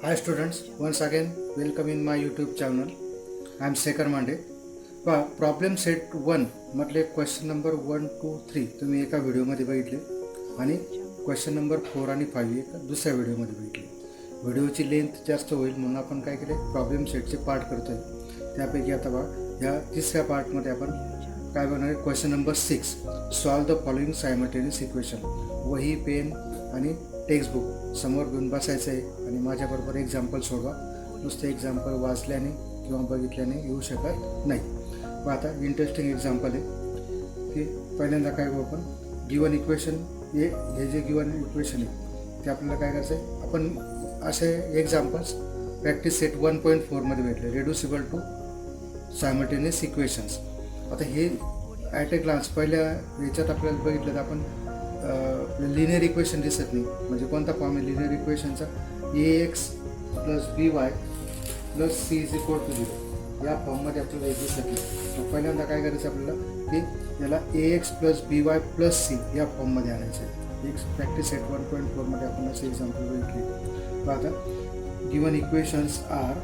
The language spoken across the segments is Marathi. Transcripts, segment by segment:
Hi students, once again welcome in my YouTube channel. I am Shekhar Mande. Problem set 1 म्हटले क्वेश्चन नंबर 1, 2, 3 तुम्ही एका व्हिडिओमध्ये बघितले आणि क्वेश्चन नंबर 4 आणि 5 एका दुसऱ्या व्हिडिओमध्ये बघितले. व्हिडिओची लेंथ जास्त होईल म्हणून आपण काय केले, प्रॉब्लेम सेटचे पार्ट करतोय. त्यापैकी आता बघा या तिसऱ्या पार्टमध्ये आपण काय बघणार आहे, question number 6 solve the following simultaneous equation. वही, पेन आणि टेक्स्टबुक समोर घेऊन बसायचं आहे आणि माझ्याबरोबर एक्झाम्पल सोडवा. नुसते एक्झाम्पल वाचल्याने किंवा बघितल्याने येऊ शकत नाही. मग आता इंटरेस्टिंग एक्झाम्पल आहे की पहिल्यांदा काय करू आपण, गिवन इक्वेशन हे जे गिवन इक्वेशन आहे ते आपल्याला काय करायचं आहे, आपण असे एक्झाम्पल्स प्रॅक्टिस सेट 1.4मध्ये भेटले, रेड्युसिबल टू सायमल्टेनियस इक्वेशन्स. आता हे ॲट ए ग्लान्स पहिल्या याच्यात आपल्याला बघितलं तर आपण लिनियर इक्वेशन दिसत नाही. म्हणजे कोणता फॉर्म आहे लिनियर इक्वेशनचा, ax plus by plus c is equal to 0 या फॉर्ममध्ये आपल्याला हे दिसत नाही. तर पहिल्यांदा काय करायचं आपल्याला की याला ax plus by plus c या फॉर्ममध्ये आणायचं आहे. एक प्रॅक्टिस सेट 1.4मध्ये आपण असे एक्झाम्पल बघितले. आता गिवन इक्वेशन्स आर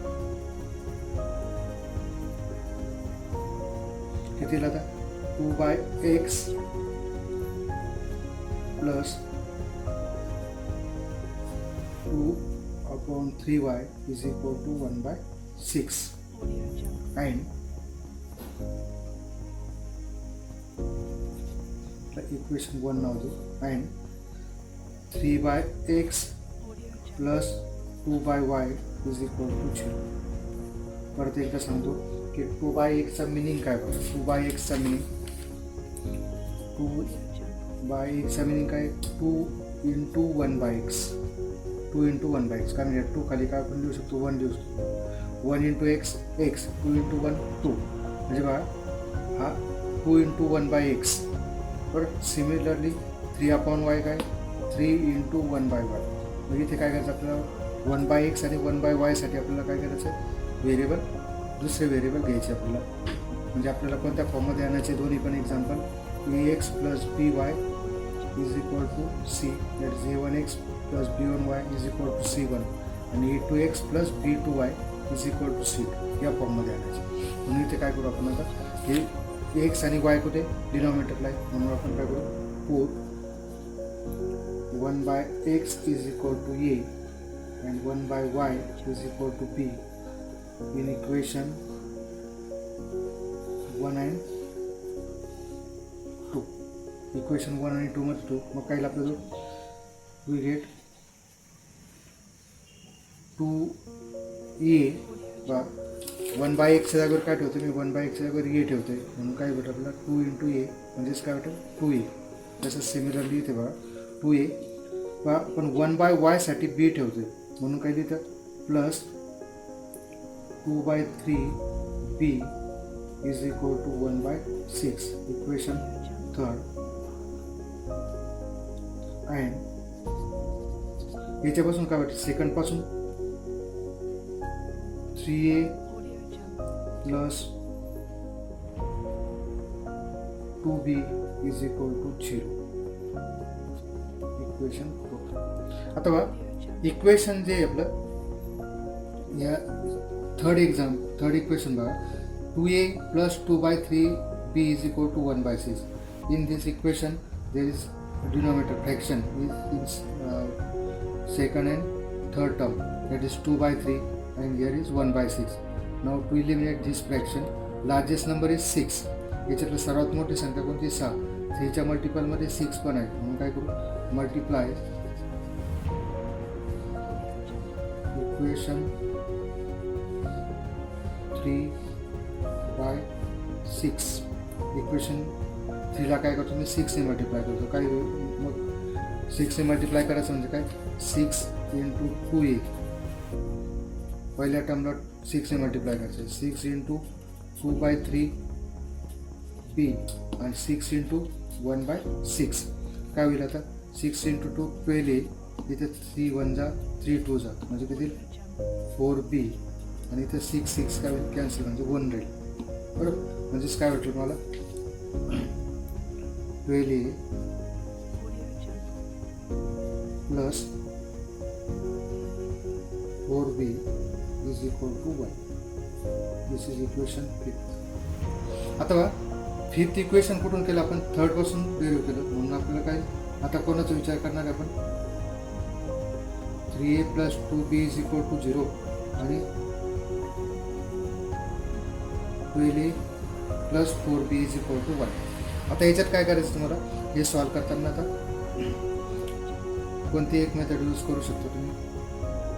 कितीला, आता 2x plus 2/3y is equal to 1/6 and the equation 1 now and 3x plus 2y is equal to 0. परत एकदा सांगतो की 2x चा मिनिंग काय बघा. 2x चा मिनिंग 2x चा मिनिंग काय, 2 इंटू 1/x 2 इंटू 1/x. कारण या 2 खाली काय आपण लिहू शकतो, 1 लिहू शकतो. 1 इंटू x 2 इंटू 1 2. म्हणजे बघा हा 2 इंटू 1/x. बरं सिमिलरली 3/y काय, 3 इंटू 1/y. म्हणजे इथे काय करायचं आपल्याला, 1/x आणि 1/y साठी आपल्याला काय करायचं, व्हेरिएबल दुसरे व्हेरिएबल घ्यायचे आपल्याला. म्हणजे आपल्याला कोणत्या फॉर्ममध्ये आणायचे, दोन्ही पण example, ax plus by is equal to c, that is a1x plus b1y is equal to c1 आणि a2x plus b2y is equal to c या फॉर्ममध्ये आणायचे. म्हणून इथे काय करू आपण आता, हे x आणि y कुठे डिनॉमिनेटरला आहे, म्हणून आपण काय करू, put 1/x is equal to a and 1/y is equal to b in equation 1 and 2. Equation 1 आणि 2 मध्ये 2, मग काय आपल्याला वी गेट 2a बा 1/x च्या जागेवर काय ठेवतो मी, 1/x च्या जागेवर a ठेवतोय. म्हणून काय भेटलं आपल्याला 2 इंटू a म्हणजेच काय भेटेल 2a. जसं सिमिलरली इथे बघा 2a बा आपण 1/y साठी b ठेवतोय म्हणून काय लिहितं plus 2/3b is equal to 1/6. Equation 3rd. And याच्यापासून काय वाटतं, सेकंड पासून 3a plus 2b is equal to 0. Equation 4. आता बघा इक्वेशन जे आपलं या थर्ड इक्वेशन बघा, 2a plus 2/3b is equal to 1/6. In this equation there is denominator fraction is second and third term, that is 2/3 and here is 1/6. Now to eliminate this fraction, largest number is 6. याच्यातलं सर्वात मोठी संख्या कोणती, 6. 3 च्या मल्टिपलमध्ये 6 पण आहे, म्हणून काय करू, मल्टिप्लाय इक्वेशन 3/6. इक्वेशन 3ला काय करतो मी, 6 ने मल्टिप्लाय करतो. काय मग 6 ने मल्टिप्लाय करायचं म्हणजे काय, 6 इंटू 2a. पहिल्या टर्मला 6 ने मल्टिप्लाय करायचं, 6 इंटू 2/3b आणि 6 इंटू 1/6. काय होईल आता, 6 इंटू 2 12a, इथे 3 1 जा 3 2 जा म्हणजे किती 4b आणि इथे 6 काय होईल, कॅन्सल म्हणजे 1 राहील. बरोबर, म्हणजेच काय वाटलं मला, 12a plus 4b is equal to 1. This is equation 5. आता फिफ्थ इक्वेशन कुठून केलं आपण? थर्ड पासून डेरिव्ह केलं, म्हणून आपल्याला काय आता कोणाचा विचार करणार आहे आपण? 3a plus 2b is equal to 0 आणि 12a plus 4b is equal to 1. आता याच्यात काय करायचं तुम्हाला? हे सॉल्व करताना आता कोणती एक मेथड यूज करू शकतो तुम्ही?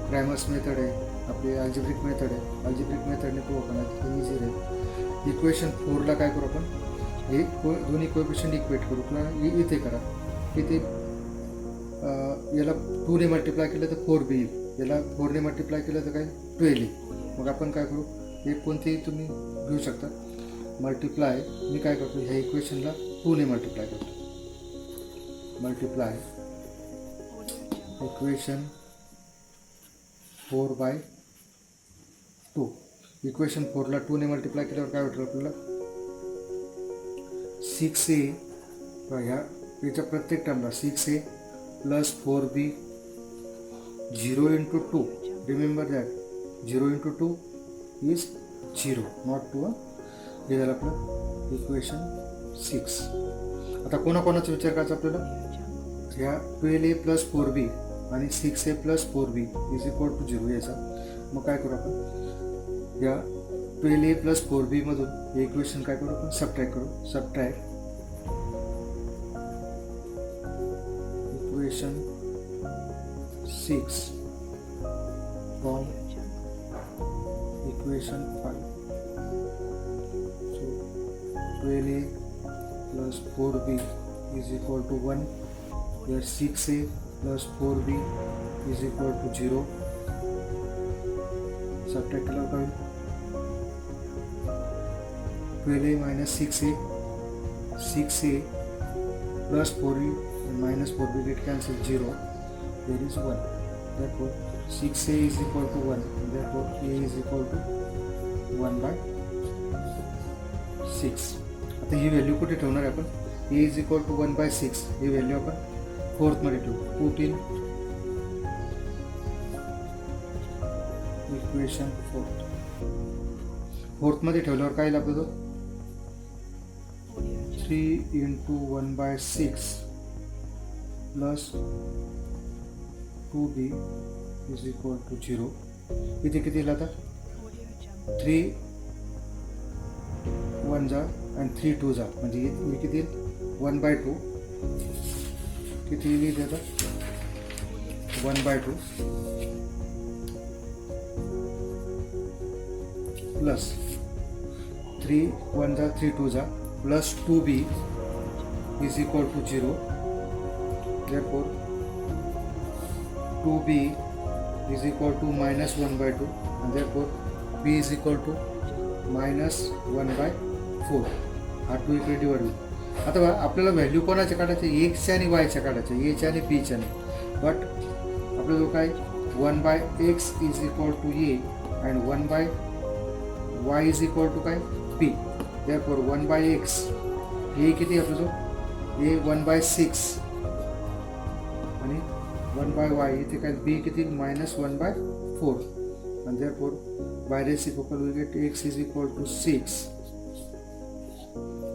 क्रॅमर्स मेथड आहे, आपली अल्जेब्रिक मेथड आहे. अल्जेब्रिक मेथडने प्रूव्ह करण्यात इझी आहे. इक्वेशन 4ला काय करू आपण? हे दोन्ही कोएफिशियंट इक्वेट करू किंवा इथे करा. इथे याला 2ने मल्टिप्लाय केलं तर 4b येईल, याला 4ने मल्टिप्लाय केलं तर काय 12 येईल. मग आपण काय करू? एक कोणतेही तुम्ही घेऊ शकता. मल्टिप्लाय मी काय करतो? ह्या इक्वेशनला 2ने मल्टिप्लाय करतो. Multiply equation 4/2. इक्वेशन 4ला 2ने मल्टिप्लाय केल्यावर काय वाटलं आपल्याला? 6a ह्या याच्या प्रत्येक टर्मला 6a plus 4b 0 into 2. Remember that 0 into 2 is 0, not 2. हे झालं आपलं इक्वेशन 6. आता कोणाकोणाचा विचार करायचा आपल्याला? ह्या 12a प्लस 4b आणि 6a plus 4b is equal to 0 याचा. मग काय करू आपण? या 12a प्लस 4b मधून हे इक्वेशन काय करू आपण? सबट्रॅक्ट करू. Subtract equation 6 from equation 5. So 12a plus 4b is equal to 1. Here 6a plus 4b is equal to 0. Subtract केल्यावर काय होईल? 12a minus 6a, 6a plus 4b minus 4b get cancelled, 0. There is 1. Therefore 6a is equal to 1. Therefore a is equal to 1/6. आता ही व्हॅल्यू कुठे ठेवणार आहे आपण? a is equal to 1/6. He value आपण फोर्थ मध्ये ठेवू. Put in equation 4. फोर्थ मध्ये ठेवल्यावर काय लागतो? 3 into 1/6 plus 2b is equal to 0. इथे किती येईल आता? 3 1 जा आणि 3 2 जा, म्हणजे हे किती येईल? 1/2. किती येईल आता? 1/2 प्लस 3 1 जा 3 2 जा plus 2b is equal to 0. therefore 2b is equal to minus 1/2 and therefore b is equal to minus 1/4. हा 2 इकडे डिवाइड होईल. आता बघा आपल्याला व्हॅल्यू कोणाचे काढायचे? एक्सच्या आणि वायच्या काढायचे, एच्या आणि पीच्या नाही. बट आपल्याला काय 1/x is equal to A and 1/y is equal to काय पी. therefore 1/x हे किती आपलं हे 1/6 आणि 1/y इथे काय बी किती minus 1/4 and therefore by reciprocal we get x is equal to 6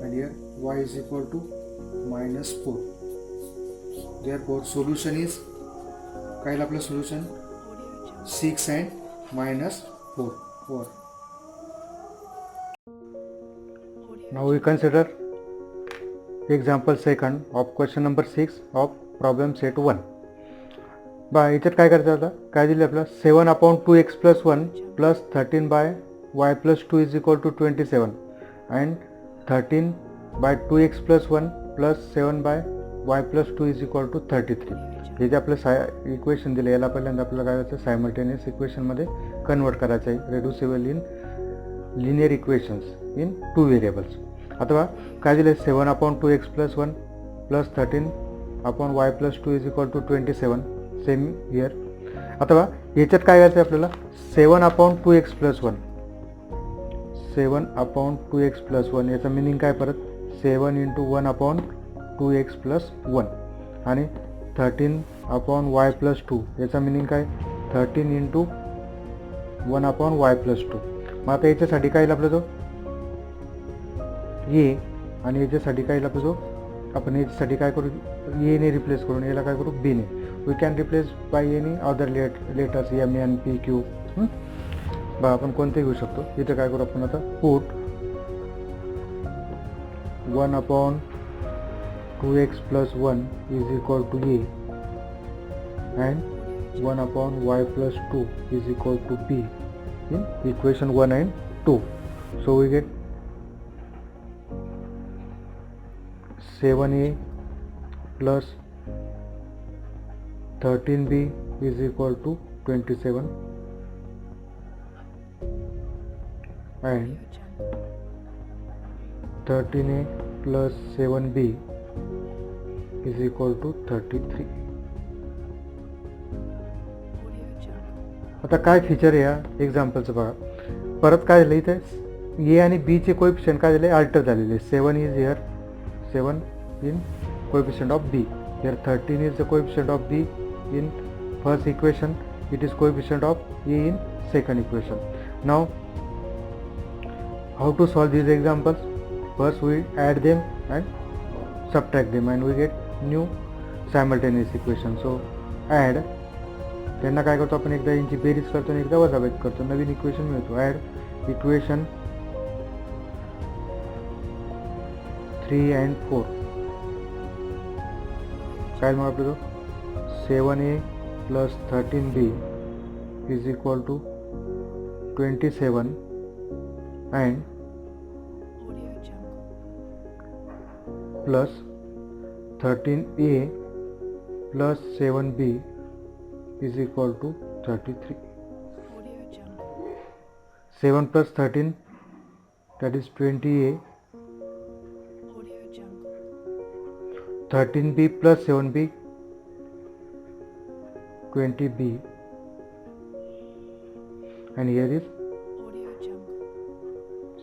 and here y is equal to minus 4. therefore solution is काय आपलं solution 6 and minus 4. Now we consider example second of question number 6 of problem set 1. बा याच्यात काय करायचं आता? काय दिले आपलं 7/2x plus 1 plus 13/y plus 2 is equal to 27 and 13/2x plus 1 plus 7/y plus 2 is equal to 33. हे जे आपलं इक्वेशन दिलं याला पहिल्यांदा आपल्याला काय करायचं सायमल्टेनियस इक्वेशनमध्ये कन्वर्ट करायचं आहे. Reducible in linear equations in 2 variables. आता काय दिलं 7/2x plus 1 plus 13/y plus 2 is equal to 27. Same here. आता याच्यात काय करायचं आहे आपल्याला 7/2x plus 1 7/2x plus 1 याचा मिनिंग काय परत 7 into 1/2x plus 1 आणि 13/y plus 2 याचा मिनिंग काय 13 into 1/y+2. मग आता याच्यासाठी काय येईल आपला जो ए आणि याच्यासाठी काय येईल आपला जो आपण याच्यासाठी काय करू ए ने रिप्लेस करून याला काय करू बी ने. We can replace by any other letters MNPQ. बा आपण कोणते घेऊ शकतो. इथे काय करू आपण आता put 1/2x+1 is equal to a and 1/y+2 is equal to b in equation 1 and 2. So we get 7a plus 13b is equal to 27 and 13a plus 7b is equal to 33. आता काय फीचर आहे या एक्झाम्पलचं बघा. परत काय झालं इथे ए आणि बी चे कोएफिशियंट काय झाले अल्टर झालेले. 7 is here 7 in coefficient of b. Here 13 is the coefficient of b in first equation. It is coefficient of a in second equation. Now how to solve these examples? First we add them and subtract them and we get new simultaneous equation. So add त्यांना काय करतो आपण एकदा यांची बेरीज करतो आणि एकदा वजाबाकी करतो. नवीन इक्वेशन मिळतो. ॲड इक्वेशन 3 and 4 काय मग आपलं 7a plus 13b is equal to 27 and plus 13a plus 7b is equal to 33. 7 plus 13 that is 20a. 13b plus 7b 20b and here is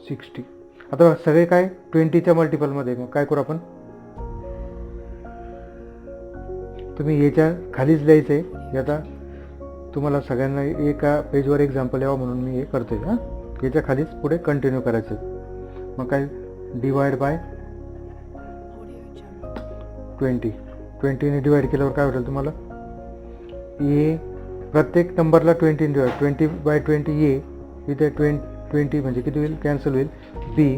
60. आता सगळे काय 20च्या मल्टिपलमध्ये. मग काय करू आपण तुम्ही याच्या खालीच लिहायचं आहे. आता तुम्हाला सगळ्यांना एका पेजवर एक्झाम्पल यावं म्हणून मी हे करतोय. याच्या खालीच पुढे कंटिन्यू करायचं. मग काय डिवाइड बाय 20ने डिवाइड केल्यावर काय होईल तुम्हाला ए प्रत्येक नंबरला 20 डिवाइड 20/20 ए इथे 20 म्हणजे किती होईल कॅन्सल होईल बी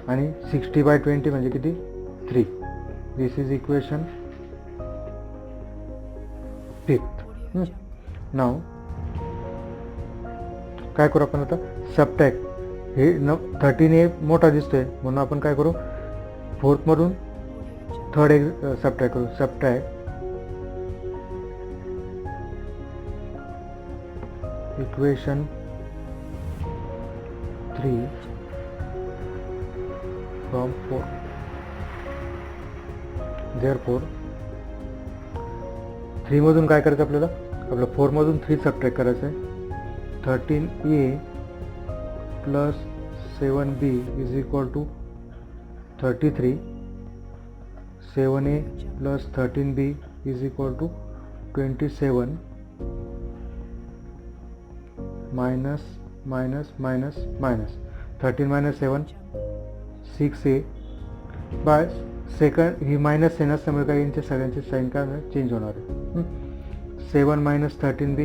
आणि 60/20 म्हणजे किती 3. दिस इज इक्वेशन 5th. नाव काय करू आपण आता सबट्रॅक्ट. हे 13 मोठा दिसतोय म्हणून आपण काय करू 4th मधून 3rd सबट्रॅक्ट करू. Subtract equation 3 from 4. Therefore 3 मधून काय करायचं आपल्याला आपलं 4 मधून 3 सबट्रॅक्ट करायचं आहे. 13a plus 7b is equal to 33. 7a plus 13b is equal to 27 minus 13 minus 7 6a by second he minus आहे नसल्यामुळे काय यांच्या सगळ्यांचे साईन काय चेंज होणार आहे. 7 minus 13b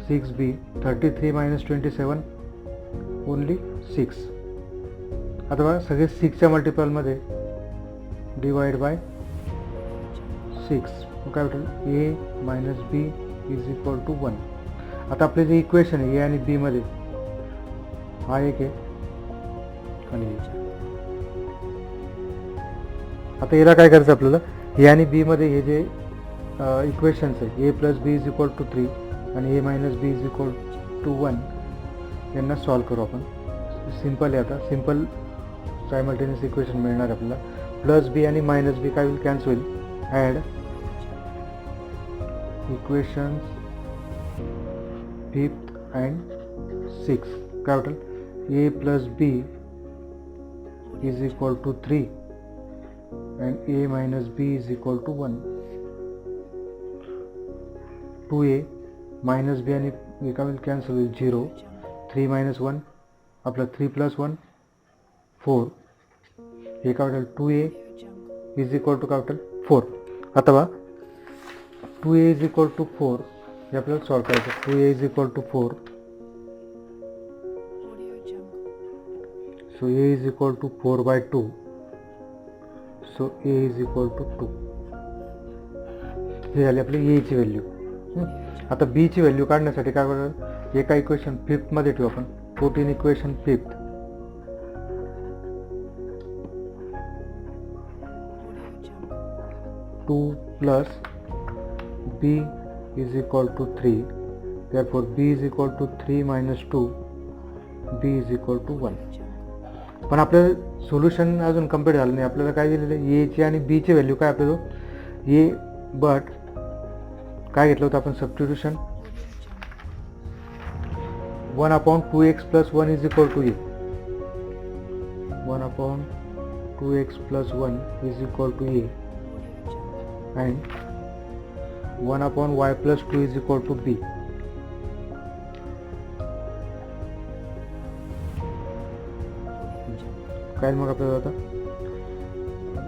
6b 33 minus 27 only 6. आता बघा सगळे 6च्या मल्टिपलमध्ये डिवाइड बाय 6 काय होतं a minus b is equal to 1. आता आपले जे इक्वेशन आहे ए आणि बी मध्ये हा एक आहे आणि आता याला काय करायचं आपल्याला ए आणि बी मध्ये हे जे इक्वेशन्स आहे a plus b is equal to 3 आणि a minus b is equal to 1 यांना सॉल्व करू आपण. सिंपल आहे. आता सिंपल सायमल्टेनियस इक्वेशन मिळणार आपल्याला. प्लस बी आणि मायनस बी काय होईल कॅन्सल होईल. ॲड इक्वेशन्स 5th and 6 काय होईल a plus b is equal to 3 and a minus b is equal to 1. 2a minus b आणि हे काय होईल कॅन्सल होईल 0. 3 - 1 आपलं 3 + 1 4. हे काय वाटेल 2a इज इक्वल टू काय वाटेल 4. आता बा 2a इज इक्वल टू 4 हे आपल्याला सॉल्व करायचं. 2a is equal to 4. So a is equal to 4/2. So a is equal to 2. हे झाली आपली a ची व्हॅल्यू. आता b ची व्हॅल्यू काढण्यासाठी काय करायचं, एका इक्वेशन 5th मध्ये ठेवू आपण. 14 equation 5th. Two plus b is equal to 3. Therefore b is equal to 3 - 2. b is equal to 1. पण आपलं सोल्युशन अजून कम्प्लीट झालं नाही. आपल्याला काय दिलेलं आहे, ए ची आणि बी ची व्हॅल्यू काय आपल्याला ए, बट काय घेतलं होतं आपण substitution. 1/2x + 1 is equal to A. 1/2x + 1 is equal to A and 1/y + 2 is equal to B. काय मग आपल्याला आता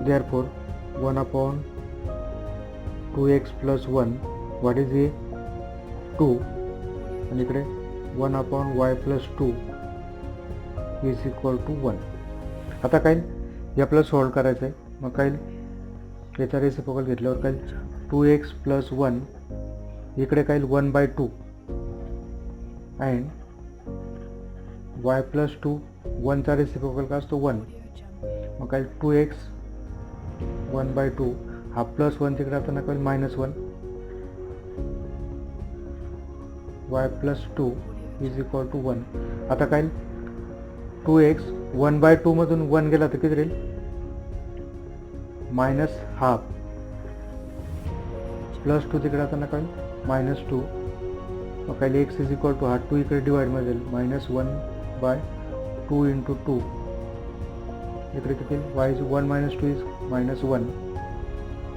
therefore 1/2x + 1 what is a 2 आणि इकडे 1/y + 2 इज इक्वल टू 1. आता काय हे आपल्याला सॉल्व करायचं आहे. मग काय याचा रेसिप्रोकल घेतल्यावर काय 2x + 1 इकडे काय 1/2 अँड y + 2 1 चा रेसिप्रोकल काय असतो 1. मग काय 2x 1/2 हा +1 तिकडे आता काय -1 y + 2 इज इक्वल टू 1. आता काय 2x 1/2 मधून 1 गेला तर किती राहील -½ +2 तिकडे आता काय -2. मग काय x इज इक्वल टू हा 2 इकडे डिवाइड मध्ये -1/2 × 2 इकडे किती y is 1 - 2 is -1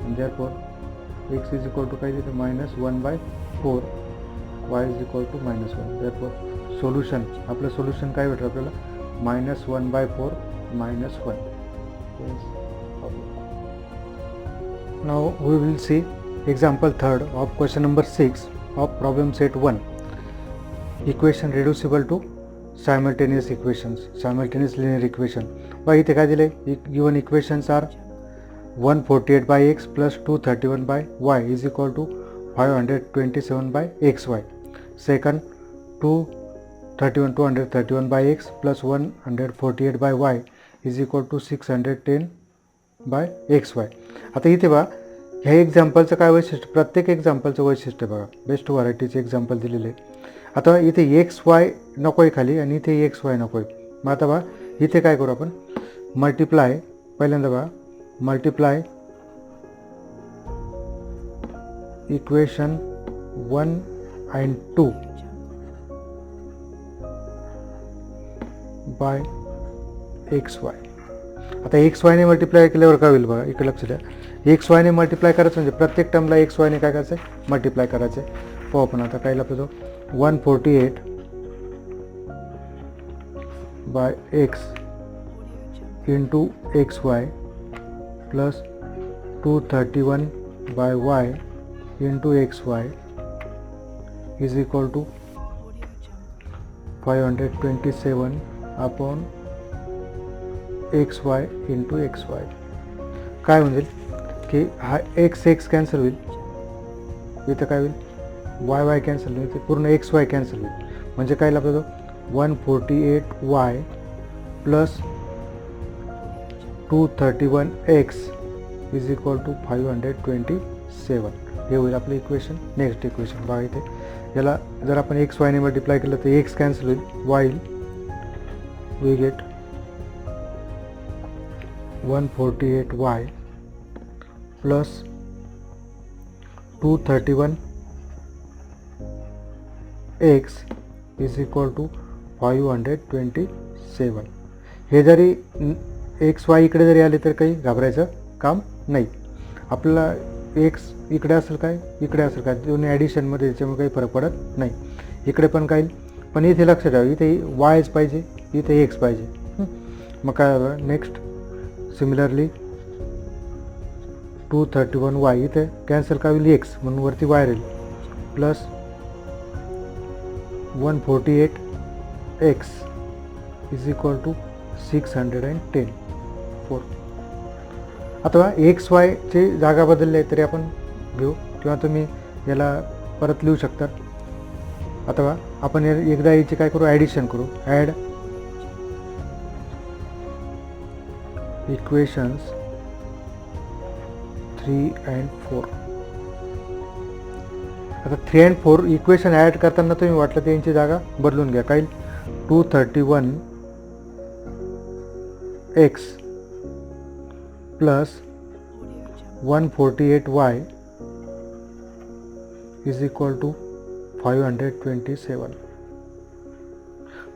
and therefore x is equal to काय तिथे -1/4 y is equal to -1. therefore solution आपलं सोल्युशन काय भेटलं आपल्याला -1/4 -1. Now we will see example 3rd of question number 6 of problem set 1. Equation reducible to simultaneous equations, simultaneous linear equation. इथे काय दिले, given equations are 148/x plus 231/y is equal to 527/xy. Second, 231/x plus 148/y is equal to 610/xy. आता इथे बघा ह्या एक्झाम्पलचं काय वैशिष्ट्य, प्रत्येक एक्झाम्पलचं वैशिष्ट्य बघा. बेस्ट व्हरायटीचे एक्झाम्पल दिलेले आहे. आता इथे XY नको आहे खाली आणि इथे XY नको आहे. मग आता बघा इथे काय करू आपण, मल्टिप्लाय, पहिल्यांदा बघा multiply equation 1 and 2 by XY. आता XY ने मल्टिप्लाय केल्यावर काय होईल बघा, इकडे लक्ष द्या. XY ने मल्टिप्लाय करायचं म्हणजे प्रत्येक टर्मला XY ने काय करायचं आहे, मल्टिप्लाय करायचं आहे. पाहू आपण आता काय आपलं 148/x into XY plus 231/y into XY is equal to 527/xy into XY. काय म्हणजे की हा x कॅन्सल होईल, इथं काय होईल y कॅन्सल होईल, पूर्ण XY कॅन्सल होईल. म्हणजे काय आपलं 148y plus 231x is equal to 527. हे होईल आपलं इक्वेशन. नेक्स्ट इक्वेशन बघा इथे, याला जर आपण XY ने मल्टिप्लाय केलं तर x कॅन्सल होईल, y we get 148y plus 231x is equal to 527. हे जरी XY इकडे जरी आले तर काही घाबरायचं काम नाही. आपल्याला एक्स इकडे असेल काय, इकडे असेल काय, दोन्ही ॲडिशनमध्ये त्याच्यामुळे काही फरक पडत नाही. इकडे पण काही, पण इथे लक्ष ठेवा, इथे वायच पाहिजे, इथे एक्स पाहिजे. मग काय झालं नेक्स्ट, सिमिलरली 231y इथे कॅन्सल काय होईल, एक्स म्हणून वरती वाय राहील, plus 148x is equal to 610 4. अथवा एक्स वायची जागा बदलली तरी आपण घेऊ, किंवा तुम्ही याला परत लिहू शकता. अथवा आपण एकदा याची काय करू, ॲडिशन करू. Add equations 3 and 4. आता 3 and 4 इक्वेशन ॲड करताना तुम्ही वाटलं तर यांची जागा बदलून घ्या. काय 231x plus 148y is equal to 527.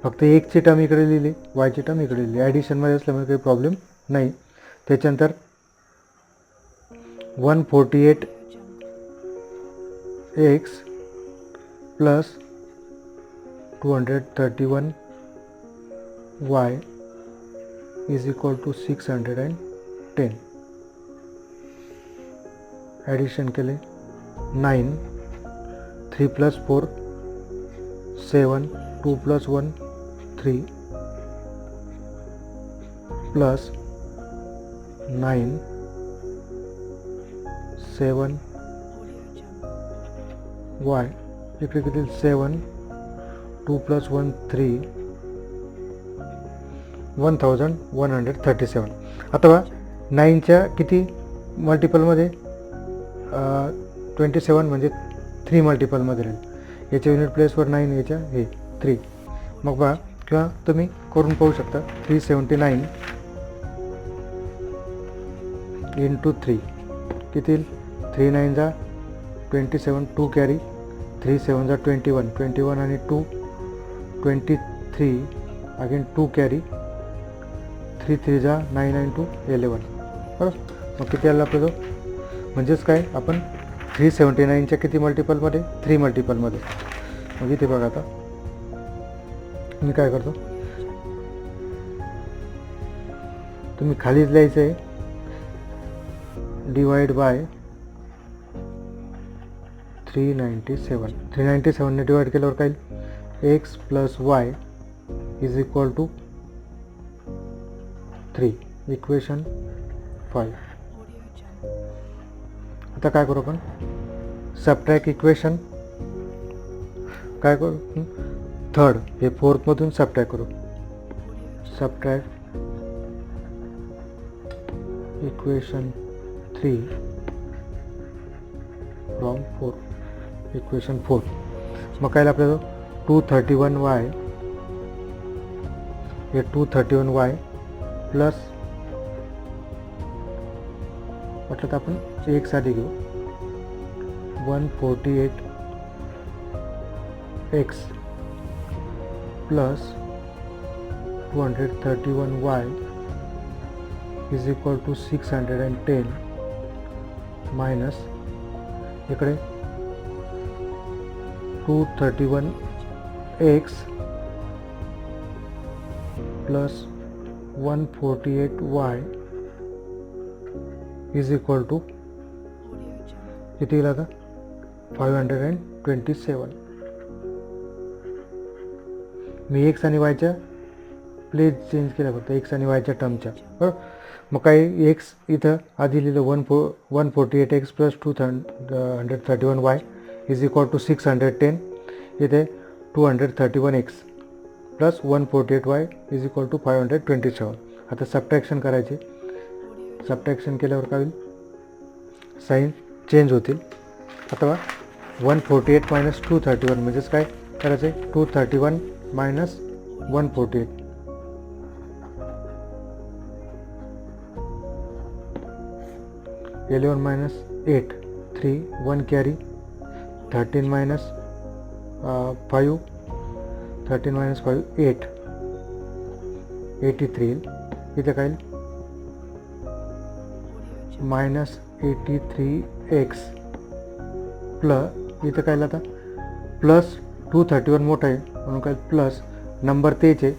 फक्त एक्सची टर्म इकडे लिहिली, वायची टर्म इकडे लिहिली. ॲडिशनमध्ये असल्यामुळे काही प्रॉब्लेम नाही. त्याच्यानंतर 148x plus 231y is equal to 610. Addition केले 9, 3 प्लस 4 7, 2 प्लस 1 3 प्लस 9 7 y इकडे किती 7, 2 प्लस 1 3 1137. अथवा 9च्या किती मल्टिपलमध्ये 27 म्हणजे 3 मल्टिपलमध्ये राहील. याच्या युनिट प्लेसवर 9, याच्या हे 3. मग बघा, किंवा तुम्ही करून पाहू शकता. 379 इंटू 3 किती, 3 9 जा 27, 2 कॅरी, 3 7 जा 21, 21 आणि 2 23, अगेन 2 कॅरी, 3 3 जा 9 9 2 11. बरोबर. मग किती आला आपलं, म्हणजेच काय, आपण 379च्या किती मल्टिपलमध्ये, 3 मल्टिपलमध्ये. मग इथे बघा, आता मी काय करतो, तुम्ही खालीच लिहायचं आहे, डिवाइड बाय 397 ने डिवाइड केल्यावर काय, x plus y is equal to 3, equation 5. आता काय करू आपण, सबट्रॅक्ट इक्वेशन, काय करू, थर्ड हे फोर्थमधून सबट्रॅक्ट करू. Subtract equation 3 from 4, equation 4. मग काय आपल्याला 231y हे 231y प्लस म्हटलं तर आपण एक्स आधी घेऊ, 148x plus 231y is equal to 610 minus इकडे 231x plus 148y is equal to किती गेला आता 527. मी एक्स आणि वायच्या प्लेस चेंज केल्या, फक्त एक्स आणि वायच्या टर्मच्या. बरोबर. मग काही एक्स इथं आधी लिहिलं 148x plus 231y is equal to 610. इथे 231x plus 148y is equal to 527. आता सबट्रॅक्शन करायचे. सबट्रॅक्शन केल्यावर काय होईल, साईन चेंज होतील. अथवा 148 मायनस 231 म्हणजेच काय करायचं आहे, 231 minus 148. 11 minus 8 3 1 carry, 13 minus 5 13 minus 5 8 83. इथे काय मायनस 83x प्लस, इथं काय आता प्लस 231 मोठं आहे म्हणून काय प्लस नंबर तेच आहे,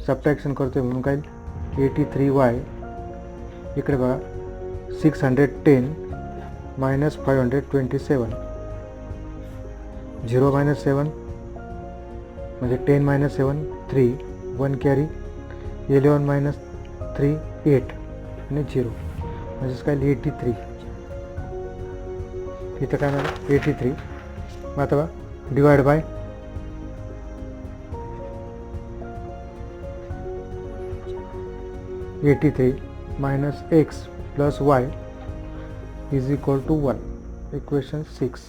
सबट्रॅक्शन करतोय म्हणून काय 83y, इकडे बघा 610 मायनस 527, 0 मायनस 7 म्हणजे 10 मायनस 7 3, 1 कॅरी, 11 मायनस 3 8 आणि 0 म्हणजेच काय 83, इथं काय झालं 83. मग आता बघा divide by 83 minus x plus y is equal to 1. Equation 6.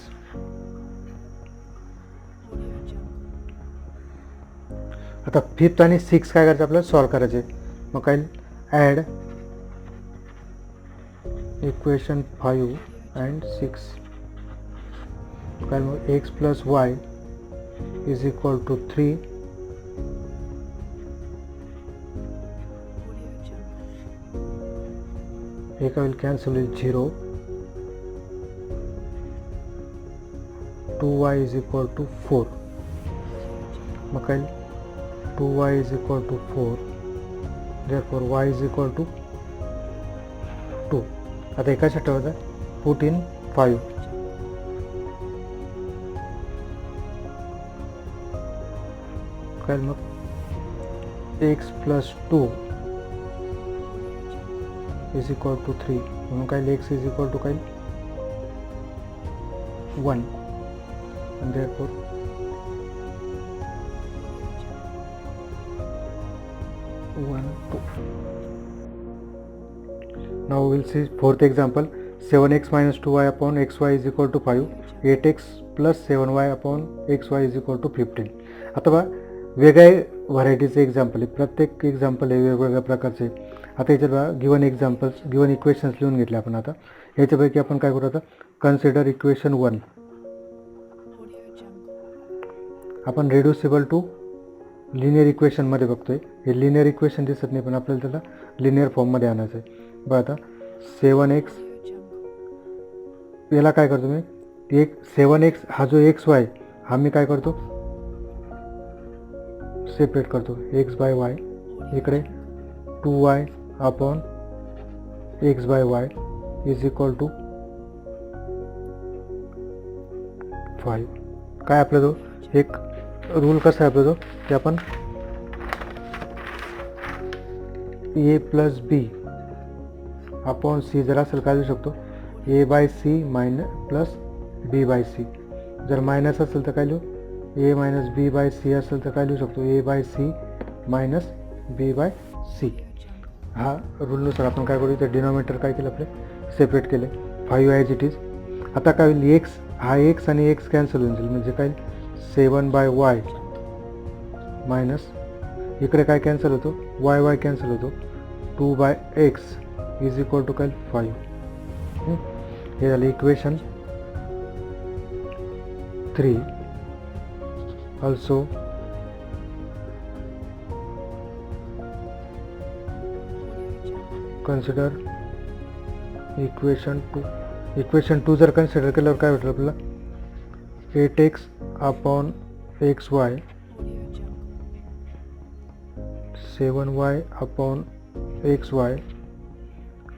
आता फिफ्थ आणि 6 काय करायचं आपल्याला सॉल्व करायचे. मग काय ॲड इक्वेशन 5 अँड 6 काय मग x plus y is equal to 3 एक will cancel with 0, 2y is equal to 4. मग काय 2y is equal to 4, therefore y is equal to 2. आता एकाच्या ठेवायचं put in 5. काय मग x plus 2 is equal to 3 म्हणून काय x is equal to काय 1 and therefore now we will see fourth example. 7x minus 2y upon xy is equal to 5, 8x plus 7y upon xy is equal to 15. आता बघा वेगळ्या व्हरायटीचे एक्झाम्पल आहे, प्रत्येक एक्झाम्पल हे वेगवेगळ्या प्रकारचे. आता याच्यात बघा गिवन एक्झाम्पल्स, गिवन इक्वेशन्स लिहून घेतले आपण. आता याच्यापैकी आपण काय करू, आता कन्सिडर इक्वेशन 1. आपण रेड्युसिबल टू लिनियर इक्वेशनमध्ये बघतोय. हे लिनियर इक्वेशन दिसत नाही पण आपल्याला त्याला लिनियर फॉर्ममध्ये आणायचं आहे. बघा आता 7x, याला काय करतो मी, एक 7x हा जो xy हा मी काय करतो सेपरेट करतो, x बाय y, इकडे 2y upon x by y is equal to 5. काय आपला जो एक रूल कसा आहे आपला जो, की आपण a plus b upon c जर असेल काय लिहू शकतो, a by c minus plus b by c. जर मायनस असेल तर काय लिहू, a minus b by c असेल तर काय लिहू शकतो, a by c minus b by c. हा रूलनुसार आपण काय करू, इथे डिनॉमिनेटर काय केलं आपले सेपरेट केले, 5 ॲज इट इज. आता काय होईल, एक्स हा एक्स आणि एक्स कॅन्सल होऊन जाईल, म्हणजे काय 7 बाय वाय मायनस इकडे काय कॅन्सल होतो, वाय वाय कॅन्सल होतो, 2 by x is equal to काय 5. हे झालं equation 3. Also consider equation 2. Equation 2 जर कन्सिडर केल्यावर काय भेटलं आपल्याला, 8x upon xy 7y upon xy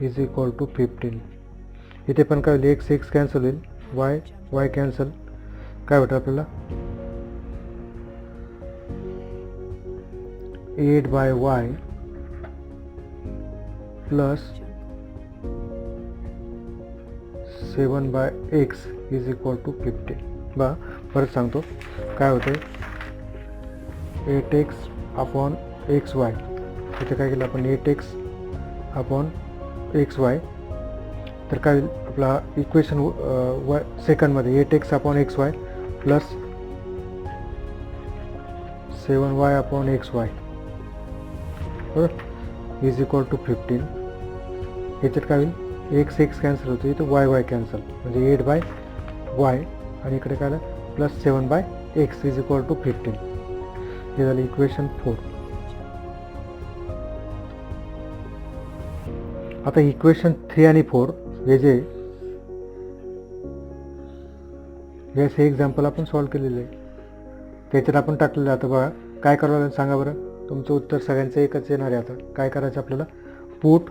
is equal to 15. इथे पण काय होईल, x x कॅन्सल होईल, y कॅन्सल, काय भेटलं आपल्याला 8 by y plus 7 by x is equal to 15. बा परत सांगतो काय होतं, 8x अपॉन xy, इथे काय केलं आपण 8x अपॉन xy, तर काय होईल आपला इक्वेशन सेकंडमध्ये 8x upon xy plus 7y upon xy बरोबर इज इक्वल टू 15. याच्यात काय होईल, एक्स एक्स कॅन्सल होतो, इथं वाय वाय कॅन्सल, म्हणजे 8 बाय वाय आणि इकडे काय आलं plus 7 by x is equal to 15. हे झालं इक्वेशन 4. आता इक्वेशन 3 आणि 4 हे जे जस हे एक्झाम्पल आपण सॉल्व्ह केलेलं आहे, त्याच्यात आपण टाकलेलं. आता बघा काय करावं लागेल सांगा बरं. तुमचं उत्तर सगळ्यांचं एकच येणार आहे. आता काय करायचं आपल्याला, put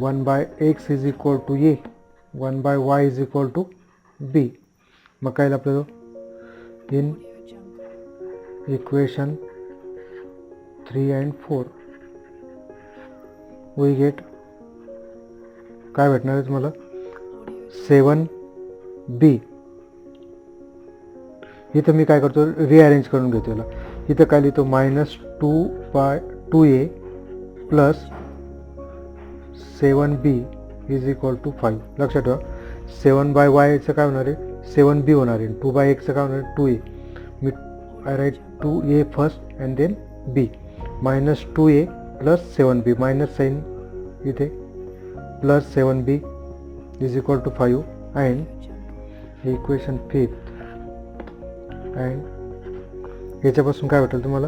1/x is equal to A, 1/y is equal to B. मग काय आपल्याला in equation 3 and 4 we get, काय भेटणार आहे तुम्हाला, 7b. इथं मी काय करतो, रिअरेंज करून घेतो याला. इथं काय लिहितो, -2/2a plus 7b is equal to 5. लक्षात ठेवा, 7/yचं काय होणार आहे, 7b होणार आहे. 2/xचं काय होणार आहे, 2a. मी I write 2a first and then b. -2a plus 7b, minus sign इथे, plus 7b is equal to 5. And equation 5. And याच्यापासून काय भेटेल तुम्हाला,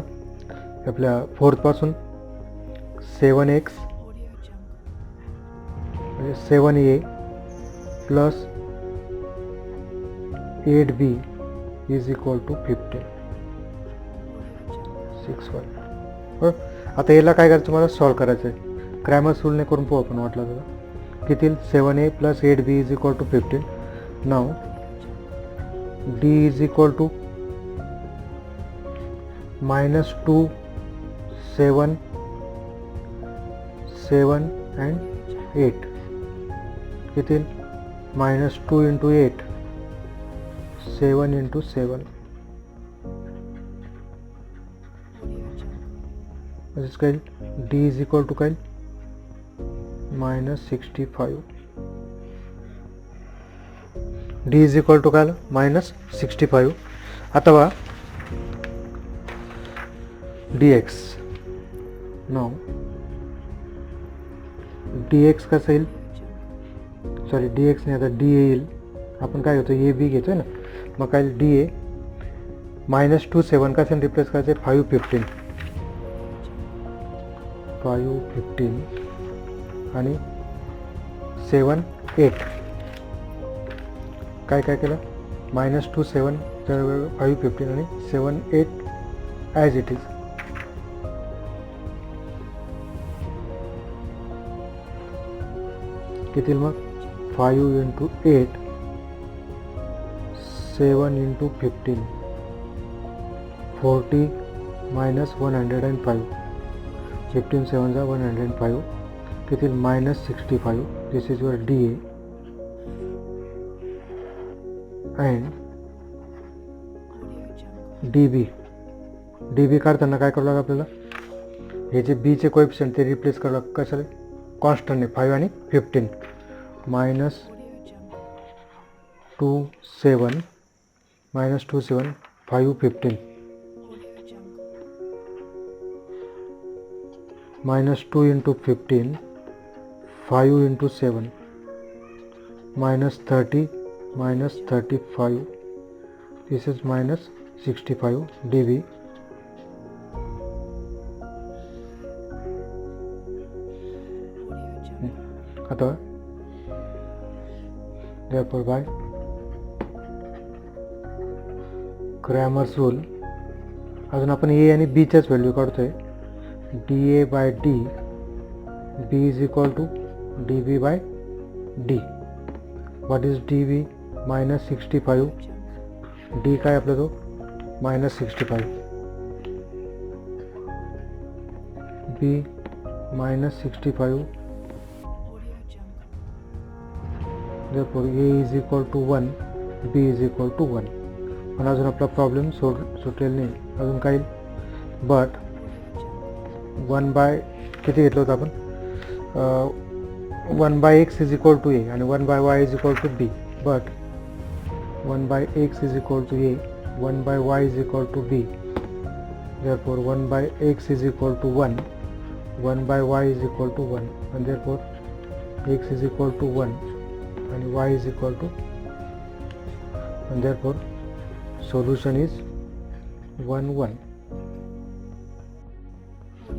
आपल्या 4th पासून 7x म्हणजे 7a plus 8b is equal to 15. 6y. आता याला काय करायचं, तुम्हाला सॉल्व करायचं आहे. क्रॅमर्स रूलने करून पाहू आपण, वाटलं तर किती, 7a plus 8b is equal to 15. नाव d is equal to -2, 7 and 8. किती, -2 into 8, 7 into 7. म्हणजेच काय, d इज इक्वल टू काय, -65. d इज इक्वल टू काय, -65. आता बघा dx. नाव dx कसं येईल, सॉरी dx नाही, आता dA येईल. आपण काय घेतो, ए बी घेतोय ना. मग काय dA -2 7 कशाने रिप्लेस करायचं, 5 15 आणि 7 8. काय काय केलं, -2 7 5 15 आणि 7 8 ॲज इट इज. किती मग, 5 into 8, 7 into 15, 40 minus 105, 15 7 105. किती, -65. This is your DA. And DB काढताना काय करावं लागेल आपल्याला, हे जे बीचे कोएफिशियंट ते रिप्लेस करावं लागेल. कशाला, कॉन्स्टंटने 5 आणि 15. -2 7 5 15 -2 into 15, 5 into 7, -30 -35. This is -65 dB. आता therefore by क्रॅमर्स रूल अजून आपण ए आणि बीच्याच व्हॅल्यू काढतोय. DA/D B is equal to DB/D. What is DB? -65. D काय आपला तो -65. B -65. Therefore A is equal to 1, B is equal to 1. पण अजून आपला प्रॉब्लेम सुटलेला नाही. अजून काही बट 1 किती घेतलं होतं आपण, 1/x is equal to a आणि 1/y is equal to b. But 1/x is equal to A, 1/y is equal to b. therefore 1/x is equal to 1, 1/y is equal to 1, and therefore x is equal to 1 and y is equal to, and therefore solution is 1 1.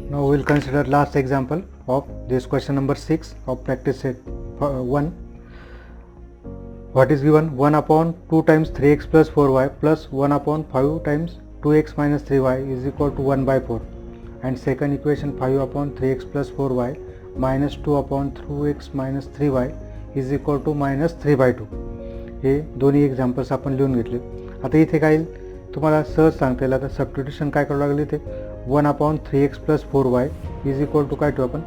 Now we will consider last example of this question number 6 of practice set 1. what is given 1 upon 2 times 3x plus 4y plus 1 upon 5 times 2x minus 3y is equal to 1 by 4, and second equation 5 upon 3x plus 4y minus 2 upon 2x minus 3y is equal to minus 3 by 2. हे दोन्ही एक्झाम्पल्स आपण लिहून घेतले. आता इथे काय येईल तुम्हाला सहज सांगता येईल. आता सबस्टिट्यूशन काय करावं लागेल इथे 1 upon 3x plus 4y is equal to काय टू आपण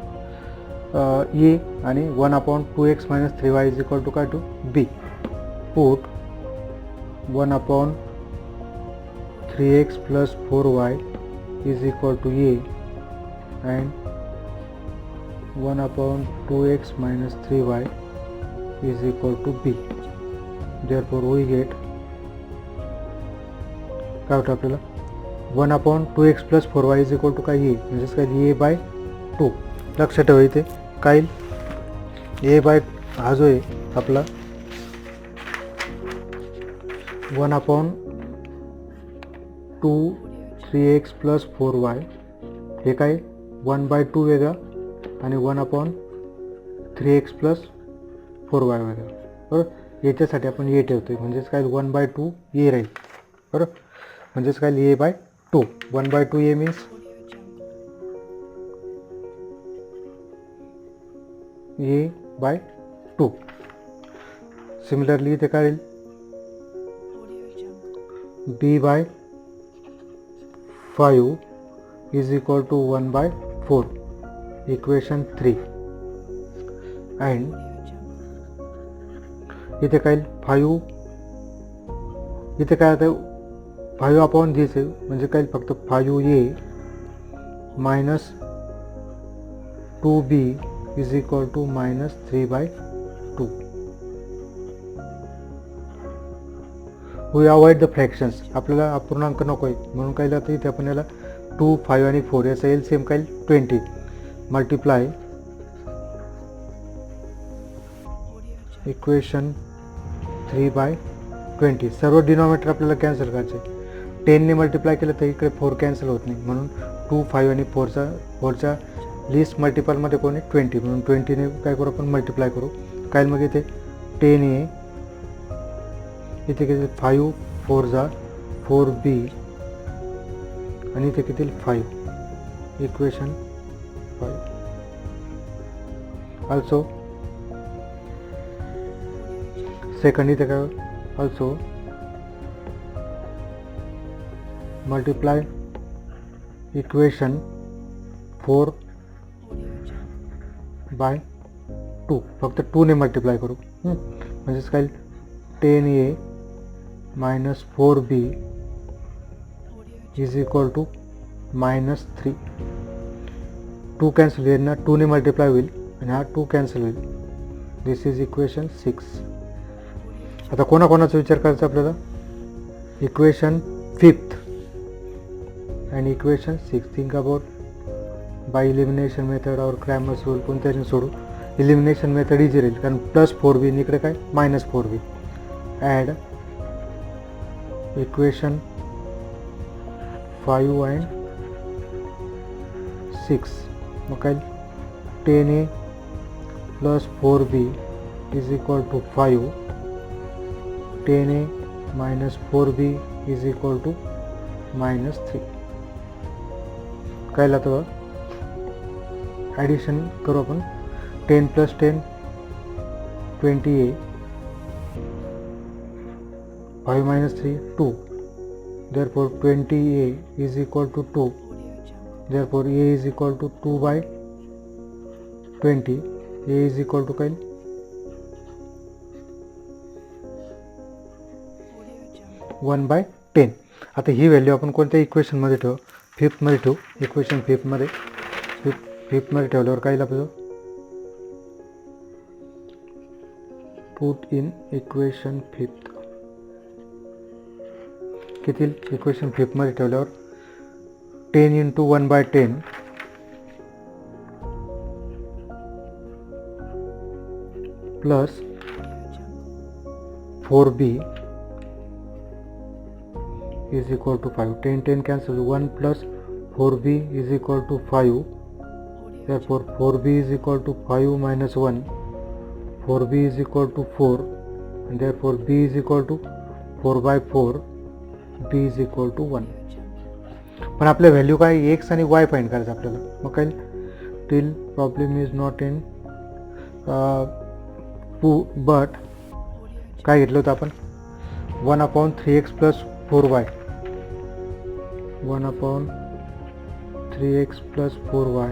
ए आणि 1 upon 2x minus 3y is equal to काय to b. Put 1 upon 3x plus 4y is equal to A and 1 upon 2x minus 3y is equal to B. Therefore we get काय होतं आपल्याला 1 upon 2x plus 4y is equal to काय A म्हणजेच काय A by 2. लक्षात ठेवा इथे काय A by हा जो आहे आपला 1 upon 2 3x plus 4y हे काय 1 by 2 वेगळा आणि 1 upon 3x plus 4y वेगळा. बरोबर याच्यासाठी आपण ए ठेवतोय म्हणजेच काय 1 by 2 ए राहील. बरोबर म्हणजेच काय A by 2 1 by 2 A means A by 2. Similarly इथे काय येईल b by 5 is equal to 1 by 4 equation 3 and इथे काय 5 इथे काय आता 5 अपॉन दिस आहे म्हणजे काय फक्त 5a minus 2b is equal to minus 3 by 2. We avoid the fractions. आपल्याला अपूर्णांक नको आहे म्हणून काय आता इथे आपण याला 2 5 आणि 4 याचा एलसीएम काय 20 मल्टिप्लाय इक्वेशन 3 by 20. सर्व डिनॉमिनेटर आपल्याला कॅन्सल करायचे. 10 ने मल्टिप्लाय केलं तर इकडे 4 कॅन्सल होत नाही म्हणून 2 5 आणि 4च्या लिस्ट मल्टिपलमध्ये कोणी 20 म्हणून 20 ने काय करू आपण मल्टिप्लाय करू. काय मग इथे 10 आहे इथे किती 5 4 जा 4b आणि इथे किती 5 इक्वेशन 5. ऑल्सो सेकंड इथे काय ऑल्सो मल्टिप्लाय इक्वेशन 4 by 2 फक्त 2 ने मल्टिप्लाय करू म्हणजेच काय 10a minus 4b is equal to minus 3. 2 cancel होईल ना 2 ने मल्टिप्लाय होईल आणि हा 2 कॅन्सल होईल. दिस इज इक्वेशन 6. आता कोणाकोणाचा विचार करायचा आपल्याला equation 5th and equation 6. Think about by elimination method और क्रॅमर्स रूल कोणत्याने सोडू. इलिमिनेशन मेथड इझी राहील कारण प्लस 4b इकडे काय minus 4b. Add equation 5 and 6 मग काय 10a plus 4b is equal to 5. 10a minus 4b is equal to minus 3. काय लागतं ॲडिशन करू आपण 10 plus 10 20a 5 minus 3 2. Therefore 20a is equal to 2. Therefore a is equal to 2 by 20. a is equal to काय 1 by 10. आता ही व्हॅल्यू आपण कोणत्या इक्वेशनमध्ये ठेवू 5th मध्ये ठेवू. इक्वेशन 5th मध्ये ठेवल्यावर काय आपलं पुट इन इक्वेशन 5th किती इक्वेशन 5th मध्ये ठेवल्यावर 10 into 1 by 10 plus 4b is equal to 5. 10 cancel 1 plus 4b is equal to 5. Therefore 4b is equal to 5 minus 1. 4b is equal to 4. therefore b is equal to 4/4, b is equal to 1. पण आपल्या व्हॅल्यू काय एक्स आणि वाय फाइंड करायचं आपल्याला. मग काय till problem is not in but काय घेतलं होतं आपण 1/3x + 4y, 1/3x + 4y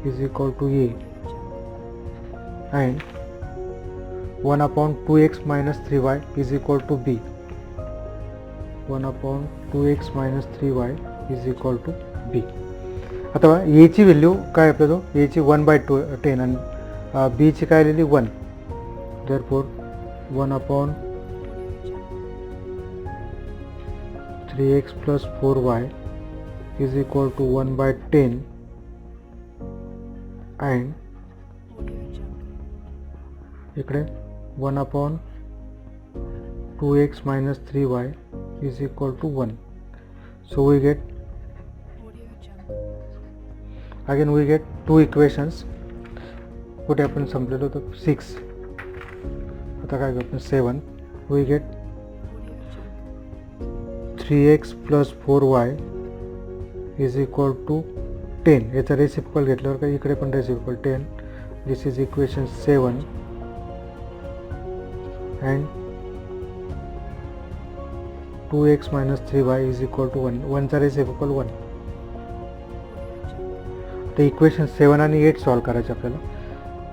is equal to a and 1/2x - 3y is equal to b, 1/2x - 3y is equal to b. आता a ची व्हॅल्यू काय आपल्याला a ची 1/10 आणि b ची काय आलेली 1, therefore 1/3x + 4y is equal to 1/10 and इकडे 1/2x - 3y is equal to 1. So we get two equations. कुठे आपण संपलेलो होतो 6, आता काय करतो 7. We get 3x + 4y is equal to 10. याचा रेसिप्रोकल घेतल्यावर काय इकडे पण reciprocal 10. This is equation 7 and 2x - 3y is equal to 1. 1 चा रेसिप्रोकल 1. तर इक्वेशन 7 आणि 8 सॉल्व करायचे आपल्याला.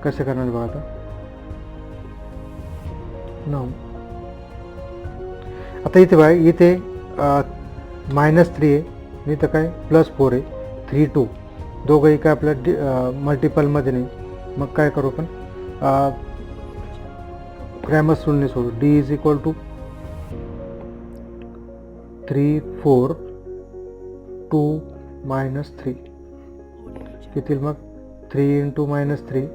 कसे करणार बघा आता. नाव आता इथे बघा इथे -3 आहे, इथं काय +4 आहे, 3 2 दोघंही काय आपल्या मल्टिपलमध्ये नाही. मग काय करू आपण क्रॅमर्स रूलने सोडू. d is equal to 3 4 2 -3 येतील. मग 3 × -3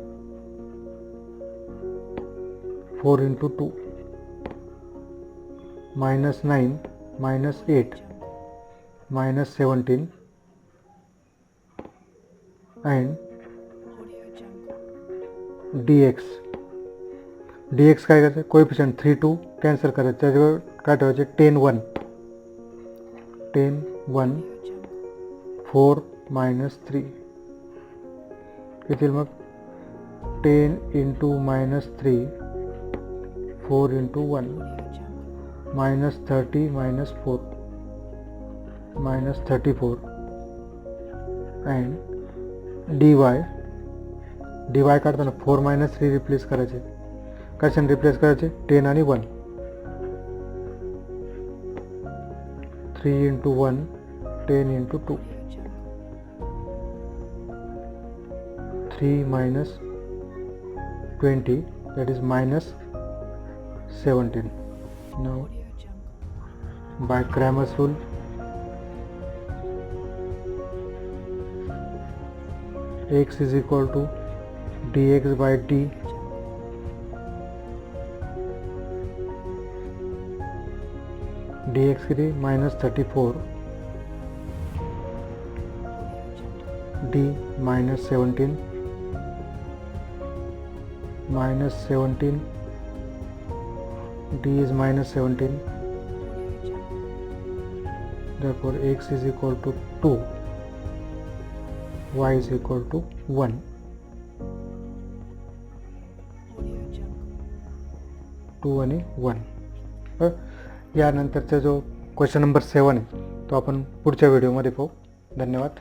4 × 2 -9 -8 -17 and dx काय करायचं कोएफिशियंट 3 2 कॅन्सल करायचं, त्याच्यावर काय ठेवायचे 10 1 4 -3 येतील. मग 10 × -3 4 × 1 -30 -4 -34 and dy काढताना 4 - 3 रिप्लेस करायचे. कशाने रिप्लेस करायचे 10 आणि 1. 3 × 1 10 × 2 3 - 20 that is -17. Now by Cramer's rule x is equal to dx by d dx किती -34 d -17 d is -17, therefore x is equal to 2, y is equal to 1. 2 आणि 1. यानंतरचा जो क्वेश्चन नंबर 7 आहे तो आपण पुढच्या व्हिडिओमध्ये पाहू. धन्यवाद.